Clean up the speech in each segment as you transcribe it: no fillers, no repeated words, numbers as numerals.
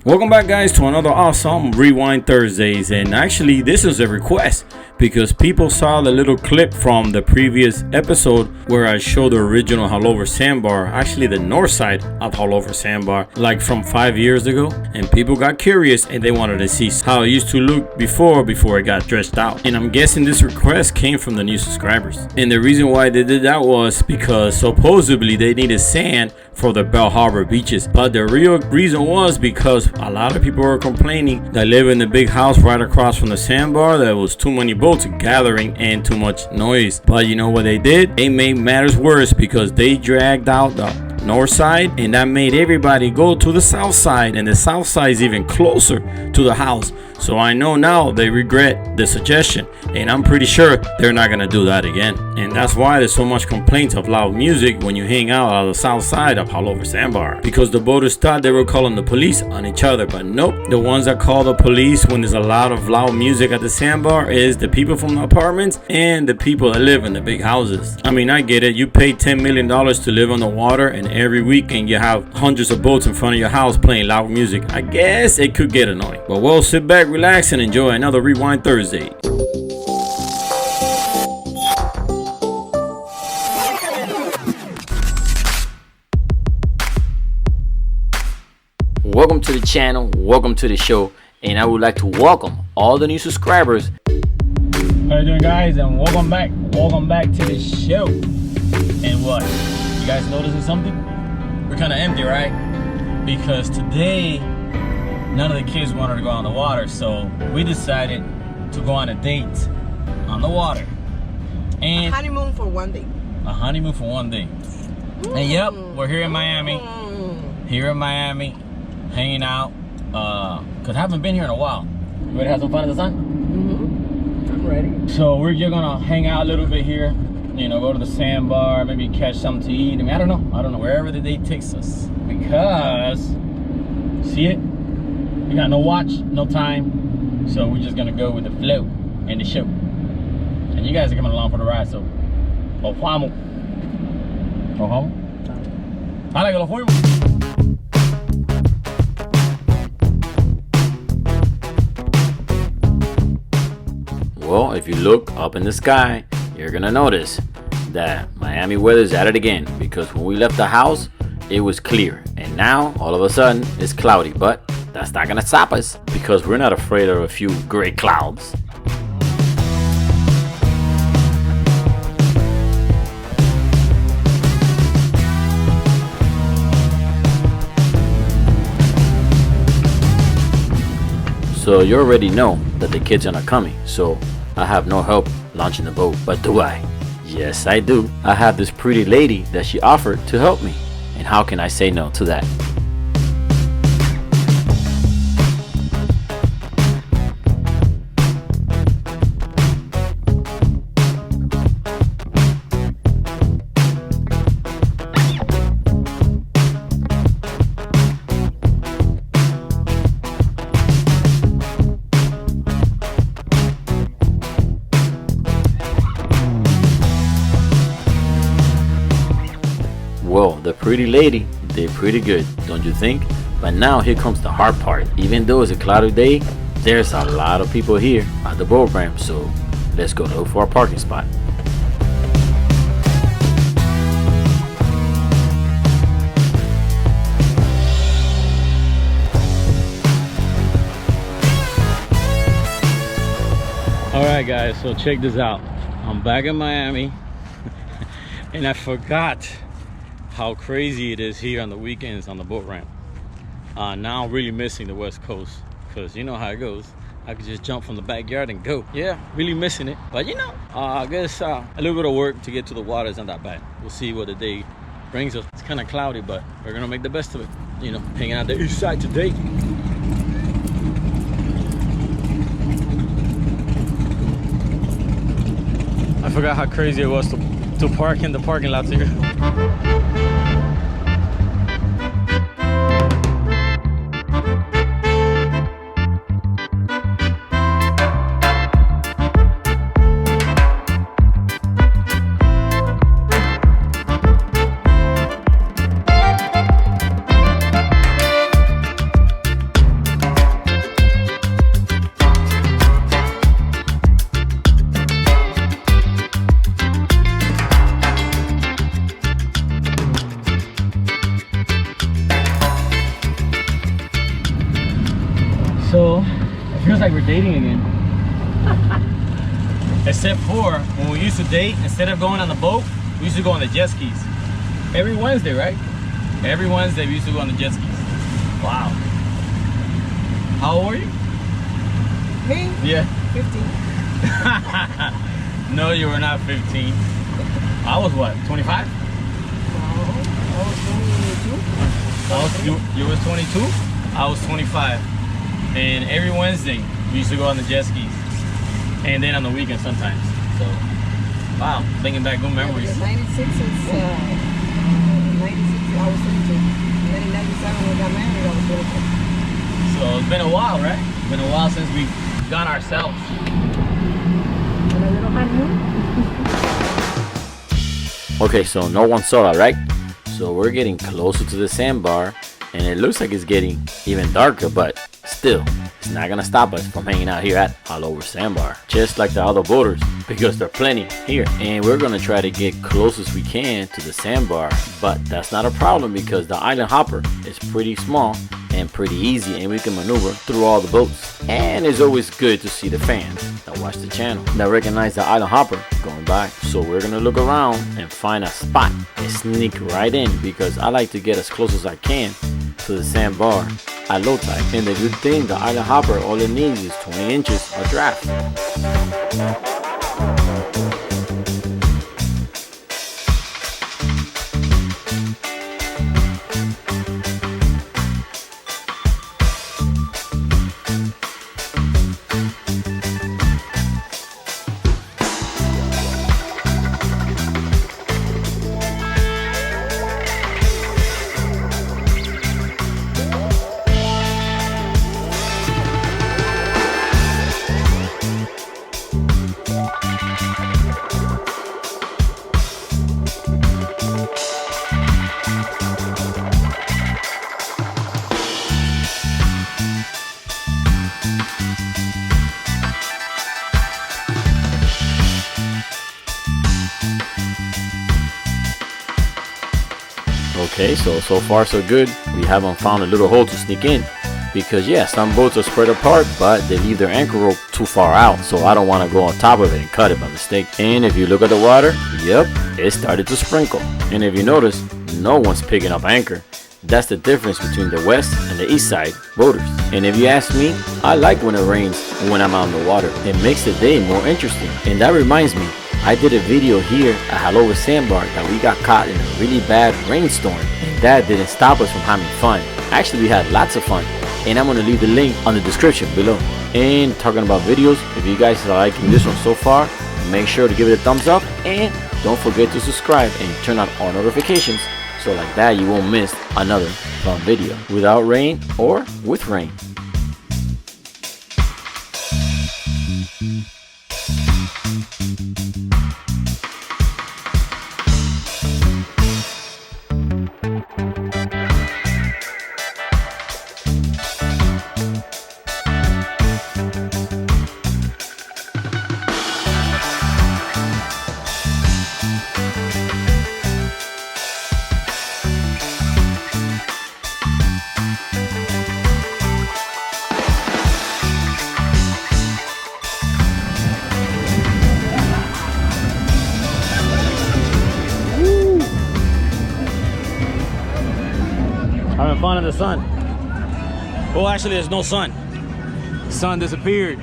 Welcome back, guys, to another awesome Rewind Thursdays. And actually, this is a request because people saw the little clip from the previous episode where I showed the original Hallover Sandbar, actually the north side of Hallover Sandbar, like from 5 years ago. And people got curious and they wanted to see how it used to look before it got dredged out. And I'm guessing this request came from the new subscribers. And the reason why they did that was because supposedly they needed sand for the Bell Harbor beaches. But the real reason was because a lot of people were complaining that live in the big house right across from the sandbar, there was too many boats gathering and too much noise. But you know what they did? They made matters worse because they dragged out the north side, and that made everybody go to the south side, and the south side is even closer to the house. So I know now they regret the suggestion, and I'm pretty sure they're not gonna do that again. And that's why there's so much complaints of loud music when you hang out on the south side of Hallover Sandbar, because the boaters thought they were calling the police on each other. But nope, the ones that call the police when there's a lot of loud music at the sandbar is the people from the apartments and the people that live in the big houses. I mean, I get it, you pay $10 million to live on the water, and every weekend you have hundreds of boats in front of your house playing loud music. I guess it could get annoying. But we'll sit back, relax, and enjoy another Rewind Thursday. Welcome to the channel, welcome to the show, and I would like to welcome all the new subscribers. How you doing, guys? And welcome back to the show. And what? You guys noticing something? We're kind of empty, right? Because today none of the kids wanted to go on the water, so we decided to go on a date on the water. And a honeymoon for one day. A honeymoon for one day. And yep, we're here in Miami. Here in Miami, hanging out. Cause I haven't been here in a while. You ready to have some fun in the sun? I'm ready. So we're just gonna hang out a little bit here. You know, go to the sandbar, maybe catch something to eat. I mean, I don't know, wherever the day takes us. Because, see it? We got no watch, no time. So we're just gonna go with the flow and the show. And you guys are coming along for the ride, so. Los vamos. Los vamos. Dale que los fuimos. Well, if you look up in the sky, you're gonna notice that Miami weather is at it again, because when we left the house it was clear, and now all of a sudden it's cloudy. But that's not gonna stop us, because we're not afraid of a few gray clouds. So you already know that the kids are not coming, so I have no help launching the boat. But do I? Yes, I do. I have this pretty lady that she offered to help me. And how can I say no to that? Well, the pretty lady did pretty good, don't you think? But now here comes the hard part. Even though it's a cloudy day, there's a lot of people here at the boat ramp, so let's go look for a parking spot. Alright guys, so check this out. I'm back in Miami and I forgot how crazy it is here on the weekends on the boat ramp. Now I'm really missing the West Coast, because you know how it goes. I could just jump from the backyard and go. Yeah, really missing it. But you know, I guess a little bit of work to get to the water is not that bad. We'll see what the day brings us. It's kind of cloudy, but we're gonna make the best of it. You know, hanging out the east side today. I forgot how crazy it was to park in the parking lots here. So it feels like we're dating again. Except for when we used to date, instead of going on the boat, we used to go on the jet skis. Every Wednesday, right? Every Wednesday we used to go on the jet skis. Wow. How old are you? Me? Yeah. 15. No, you were not 15. I was what, 25? I was 22. You was 22? I was 25. And every Wednesday we used to go on the jet skis. And then on the weekend sometimes. So, wow, thinking back good memories. Yeah, 96 is, 96 I was 22. And then in 97 when we got married, I was 22. So it's been a while, right? It's been a while since we got ourselves. And a little honeymoon. Okay, so no one saw that, right? So we're getting closer to the sandbar, and it looks like it's getting even darker, but still, it's not gonna stop us from hanging out here at All Over Sandbar, just like the other boaters, because there are plenty here. And we're gonna try to get close as we can to the sandbar, but that's not a problem because the island hopper is pretty small and pretty easy, and we can maneuver through all the boats. And it's always good to see the fans that watch the channel that recognize the island hopper going by. So we're gonna look around and find a spot and sneak right in, because I like to get as close as I can to the sandbar at low tide. And the good thing, the island hopper, all it needs is 20 inches of draft. Okay, so far so good. We haven't found a little hole to sneak in, because yeah, some boats are spread apart, but they leave their anchor rope too far out, so I don't want to go on top of it and cut it by mistake. And if you look at the water, yep, it started to sprinkle. And if you notice, no one's picking up anchor. That's the difference between the west and the east side boaters. And if you ask me, I like when it rains when I'm out in the water. It makes the day more interesting. And that reminds me, I did a video here at All Over Sandbar that we got caught in a really bad rainstorm, and that didn't stop us from having fun. Actually, we had lots of fun, and I'm gonna leave the link on the description below. And talking about videos, if you guys are liking this one so far, make sure to give it a thumbs up, and don't forget to subscribe and turn on all notifications, so like that you won't miss another fun video, without rain or with rain. Having fun in the sun. Well, actually, there's no sun. The sun disappeared.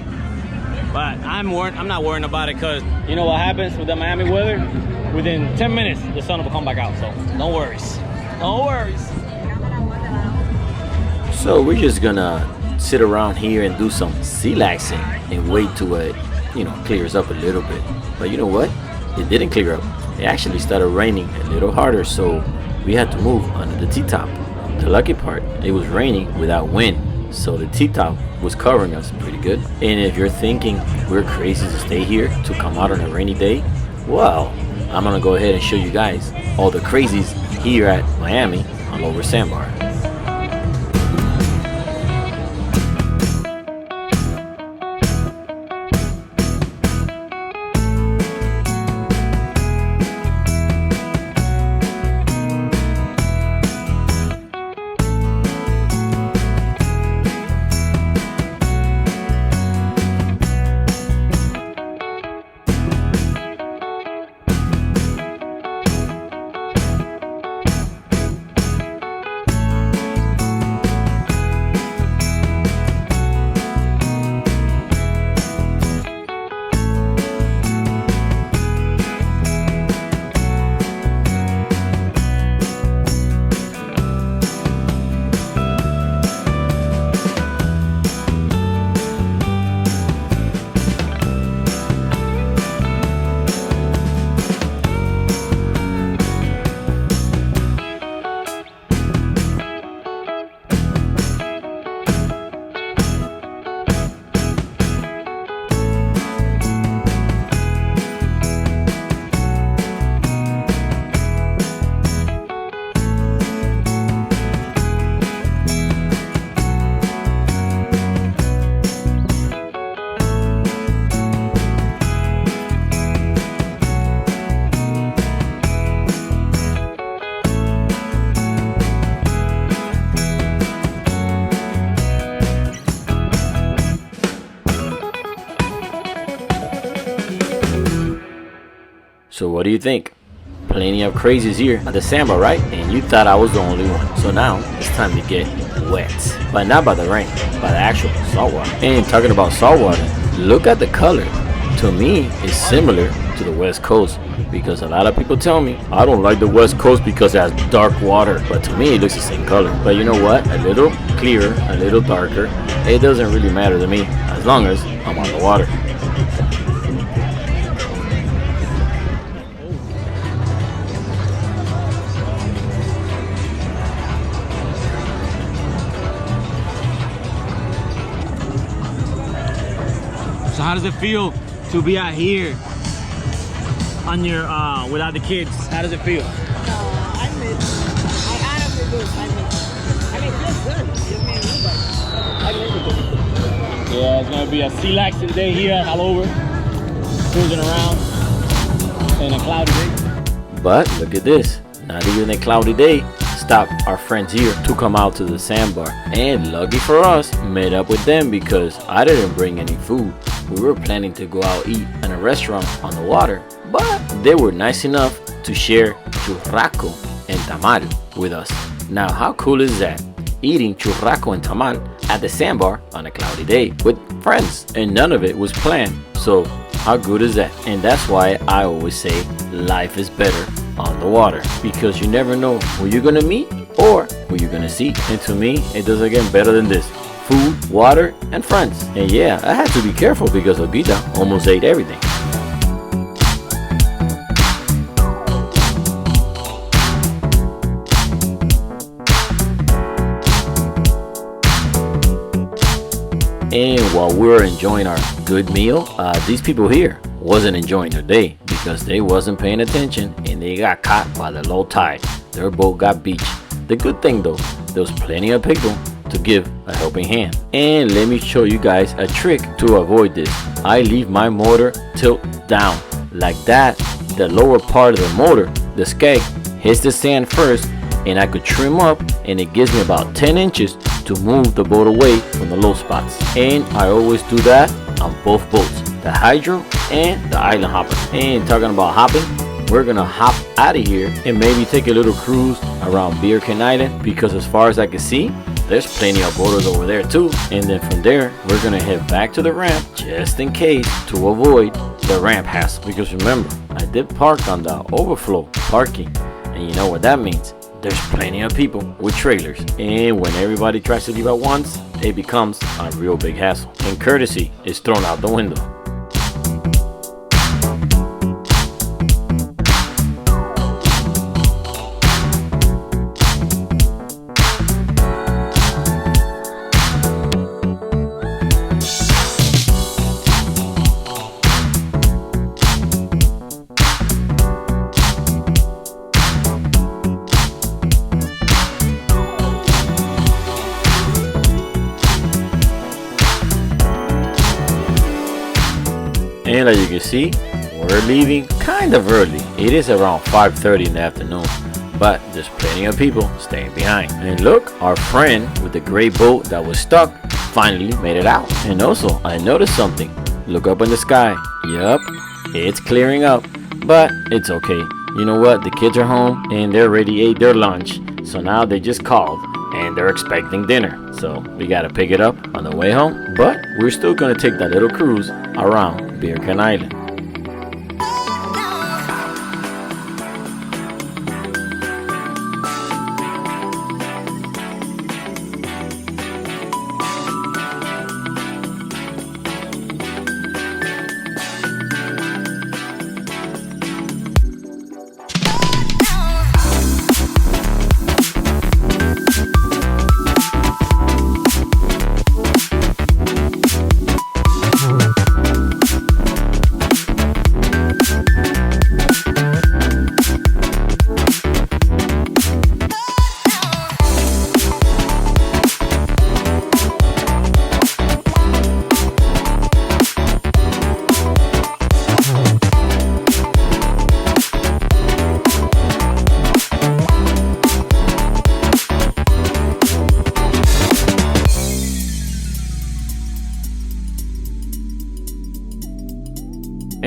But I'm not worrying about it, because you know what happens with the Miami weather? Within 10 minutes, the sun will come back out. So no worries. No worries. So we're just gonna sit around here and do some chillaxing and wait till it, clears up a little bit. But you know what? It didn't clear up. It actually started raining a little harder, so we had to move under the T-top. The lucky part, it was raining without wind, so the T-top was covering us pretty good. And if you're thinking we're crazy to stay here to come out on a rainy day, well, I'm gonna go ahead and show you guys all the crazies here at Miami All Over Sandbar. So what do you think? Plenty of crazies here at the sandbar, right? And you thought I was the only one. So now it's time to get wet. But not by the rain, by the actual saltwater. And talking about saltwater, look at the color. To me, it's similar to the West Coast, because a lot of people tell me I don't like the West Coast because it has dark water, but to me it looks the same color. But you know what? A little clearer, a little darker, it doesn't really matter to me as long as I'm on the water. So how does it feel to be out here on your without the kids? How does it feel? I miss. I honestly do. I mean, it feels good. Just me and you, but I miss it. Yeah, it's gonna be a relaxing day here all over, cruising around in a cloudy day. But look at this, not even a cloudy day stopped our friends here to come out to the sandbar. And lucky for us, met up with them because I didn't bring any food. We were planning to go out eat in a restaurant on the water, but they were nice enough to share churrasco and tamal with us. Now, how cool is that? Eating churrasco and tamal at the sandbar on a cloudy day with friends, and none of it was planned. So how good is that? And that's why I always say life is better on the water, because you never know who you're gonna meet or who you're gonna see. And to me, it doesn't get better than this: food, water, and friends. And yeah, I had to be careful because Obita almost ate everything. And while we were enjoying our good meal, these people here wasn't enjoying their day because they wasn't paying attention and they got caught by the low tide. Their boat got beached. The good thing though, there was plenty of people to give a helping hand. And let me show you guys a trick to avoid this. I leave my motor tilt down like that. The lower part of the motor, the skeg, hits the sand first, and I could trim up, and it gives me about 10 inches to move the boat away from the low spots. And I always do that on both boats, the hydro and the island hopper. And talking about hopping, we're gonna hop out of here and maybe take a little cruise around Beer Can Island, because as far as I can see, there's plenty of boaters over there too. And then from there, we're gonna head back to the ramp just in case, to avoid the ramp hassle. Because remember, I did park on the overflow parking, and you know what that means. There's plenty of people with trailers, and when everybody tries to leave at once, it becomes a real big hassle, and courtesy is thrown out the window. And as you can see, we're leaving kind of early. It is around 5:30 in the afternoon, but there's plenty of people staying behind. And look, our friend with the gray boat that was stuck finally made it out. And also, I noticed something. Look up in the sky. Yup, it's clearing up, but it's okay. You know what? The kids are home and they already ate their lunch, so now they just called and they're expecting dinner. So we gotta pick it up on the way home, but we're still gonna take that little cruise around Beer Can Island.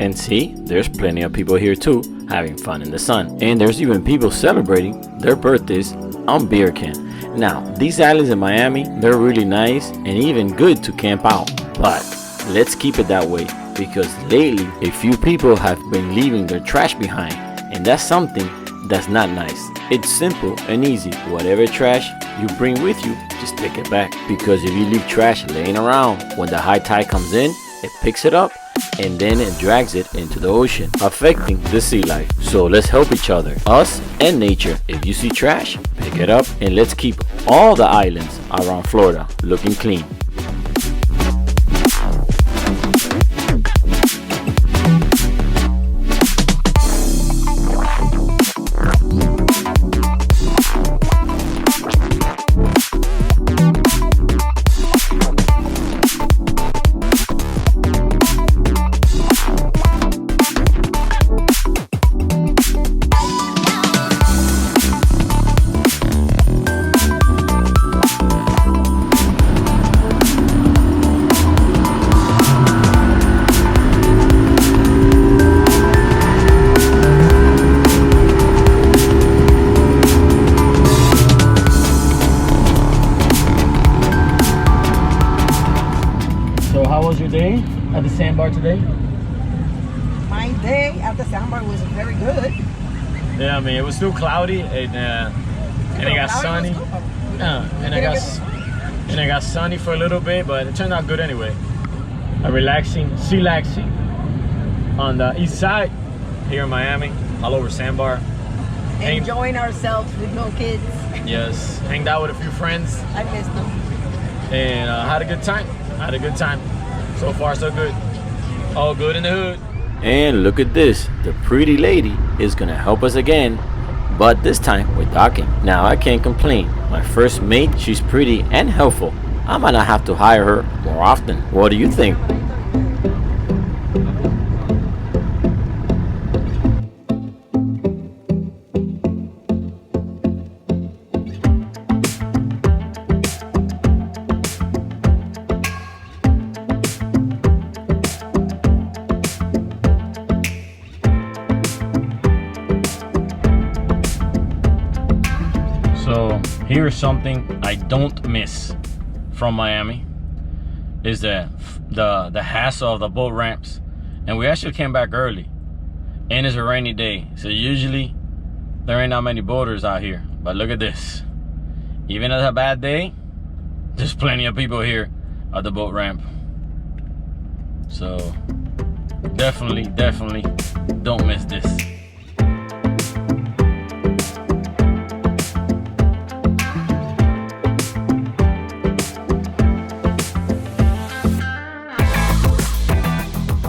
And see, there's plenty of people here too, having fun in the sun. And there's even people celebrating their birthdays on beer can. Now, these islands in Miami, they're really nice and even good to camp out. But let's keep it that way, because lately a few people have been leaving their trash behind, and that's something that's not nice. It's simple and easy. Whatever trash you bring with you, just take it back, because if you leave trash laying around, when the high tide comes in, it picks it up and then it drags it into the ocean, affecting the sea life. So let's help each other, us and nature. If you see trash, pick it up, and let's keep all the islands around Florida looking clean. So how was your day at the sandbar today? My day at the sandbar was very good. Yeah, I mean, it was still cloudy and it got sunny. And it got sunny for a little bit, but it turned out good anyway. Chillaxing on the east side here in Miami, all over Sandbar. Enjoying ourselves with no kids. Yes, hanged out with a few friends I missed them. and had a good time. So far, so good. All good in the hood. And look at this, the pretty lady is gonna help us again, but this time with docking. Now I can't complain. My first mate, she's pretty and helpful. I might not have to hire her more often. What do you think? So here's something I don't miss from Miami is the hassle of the boat ramps. And we actually came back early, and it's a rainy day, so usually there ain't not many boaters out here. But look at this, even on a bad day, there's plenty of people here at the boat ramp. So definitely don't miss this.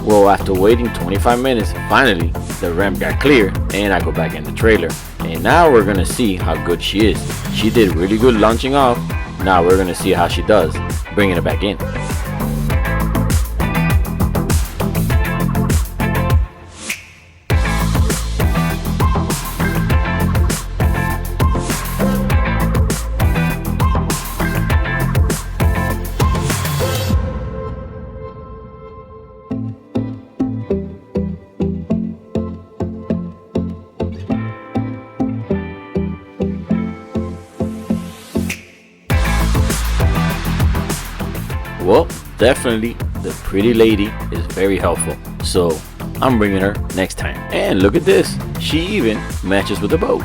Well, after waiting 25 minutes, finally the ramp got clear and I go back in the trailer. And now we're gonna see how good she is. She did really good launching off. Now we're gonna see how she does bringing it back in. Well, definitely the pretty lady is very helpful, so I'm bringing her next time. And look at this, she even matches with the boat.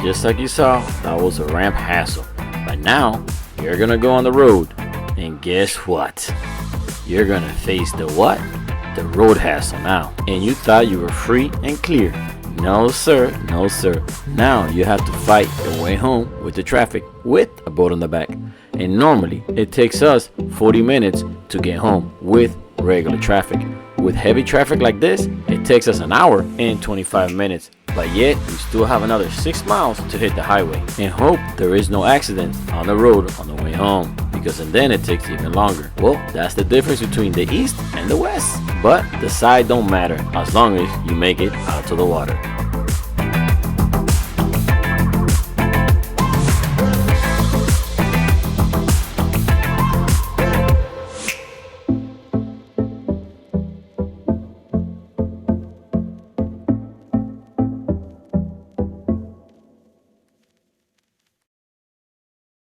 Just like you saw, that was a ramp hassle. But now, you're gonna go on the road. And guess what? You're gonna face the what? the road hassle now, and you thought you were free and clear. No sir, no sir. Now you have to fight your way home with the traffic with a boat on the back. And normally it takes us 40 minutes to get home with regular traffic. With heavy traffic like this, it takes us an hour and 25 minutes. But yet, we still have another 6 miles to hit the highway and hope there is no accident on the road on the way home, because then it takes even longer. Well, that's the difference between the east and the west. But the side don't matter as long as you make it out to the water.